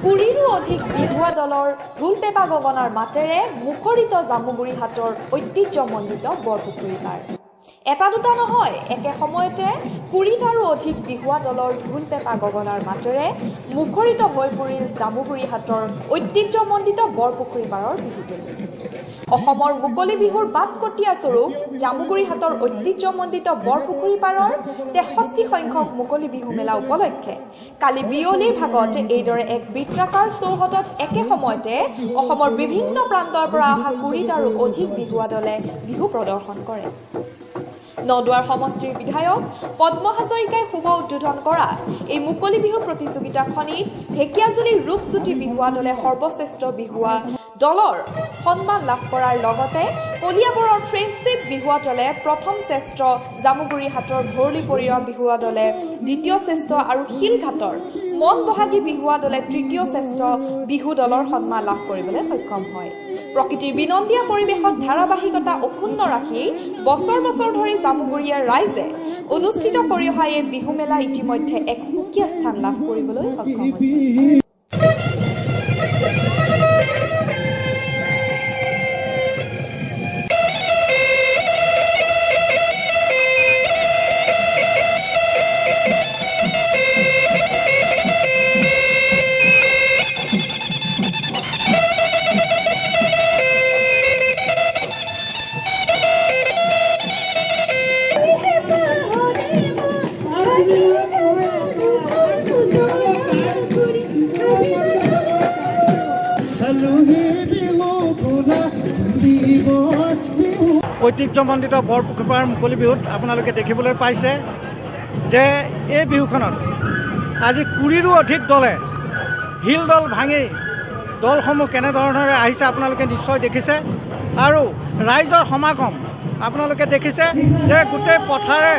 কুৰিৰো অধিক বিহুৱা দলৰ ঢোল পেঁপা গগনাৰ মাতেৰে মুখৰিত জামুগুৰি হাটৰ ঐতিহ্যমণ্ডিত বৰপুখুৰী পাৰ। এটা দুটা নহয়, একে সময়তে ২০টাৰো অধিক বিহুৱা দলৰ ঢোল পেঁপা গগনাৰ মাতেৰে মুখৰিত হৈ পৰিল জামুগুৰি হাটৰ ঐতিহ্যমণ্ডিত বৰপুখুৰী পাৰৰ বিহুতলী। অসমৰ মুকলি বিহুৰ বাটকটীয়া স্বৰূপ জামুগুৰি হাটৰ ঐতিহ্যমণ্ডিত বৰপুখুৰী পাৰৰ ৬৩ সংখ্যক মুকলি বিহু মেলা উপলক্ষে কালি বিয়লিৰ ভাগত এইদৰে এক বৃত্তাকাৰ চৌহদত একে সময়তে অসমৰ বিভিন্ন প্ৰান্তৰ পৰা অহা ২০টাৰো অধিক বিহুৱা দলে বিহু প্ৰদৰ্শন কৰে। নদুৱাৰ সমষ্টিৰ বিধায়ক পদ্ম হাজৰিকাই শুভ উদ্বোধন কৰা এই মুকলি বিহুৰ প্ৰতিযোগিতাখনিত ঢেকিয়াজুলিৰ ৰূপজ্যোতি বিহুৱা দলে সৰ্বশ্ৰেষ্ঠ বিহুৱা দলৰ সন্মান লাভ কৰাৰ লগতে কলিয়াবৰৰ ফ্ৰেণ্ডশ্বিপ বিহুৱা দলে প্ৰথম শ্ৰেষ্ঠ, জামুগুৰি হাটৰ ভৰলীপৰীয়া বিহুৱা দলে দ্বিতীয় শ্ৰেষ্ঠ আৰু শিলঘাটৰ মন বহাগী বিহুৱা দলে তৃতীয় শ্ৰেষ্ঠ বিহু দলৰ সন্মান লাভ কৰিবলৈ সক্ষম হয়। প্ৰকৃতিৰ বিনন্দীয়া পৰিৱেশত ধাৰাবাহিকতা অক্ষুণ্ণ ৰাখি বছৰ বছৰ ধৰি জামুগুৰিয়াৰ ৰাইজে অনুষ্ঠিত কৰি অহা এই বিহু মেলা ইতিমধ্যে এক সুকীয়া স্থান লাভ কৰিবলৈ সক্ষম হৈছে। ঐতিহ্যমণ্ডিত বৰপুখুৰী পাৰ মুকলি বিহুত আপোনালোকে দেখিবলৈ পাইছে যে এই বিহুখনত আজি ২০ৰো অধিক দলে হিল দল ভাঙি দলসমূহ কেনেধৰণেৰে আহিছে আপোনালোকে নিশ্চয় দেখিছে। আৰু ৰাইজৰ সমাগম আপোনালোকে দেখিছে যে গোটেই পথাৰে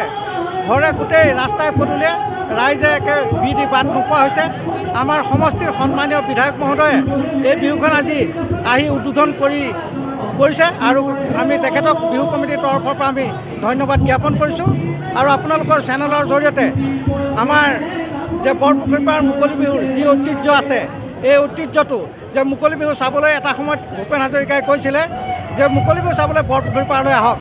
ঘৰে গোটেই ৰাস্তাই পদূলিয়ে ৰাইজে একে বিধি বাট নোপোৱা হৈছে। আমাৰ সমষ্টিৰ সন্মানীয় বিধায়ক মহোদয়ে এই বিহুখন আজি আহি উদ্বোধন কৰিছে আৰু আমি তেখেতক বিহু কমিটিৰ তৰফৰ পৰা আমি ধন্যবাদ জ্ঞাপন কৰিছোঁ। আৰু আপোনালোকৰ চেনেলৰ জৰিয়তে আমাৰ যে বৰপুখুৰী পাৰ মুকলি বিহুৰ যি ঐতিহ্য আছে, এই ঐতিহ্যটো যে মুকলি বিহু চাবলৈ এটা সময়ত ভূপেন হাজৰিকাই কৈছিলে যে মুকলি বিহু চাবলৈ বৰপুখুৰী পাৰলৈ আহক।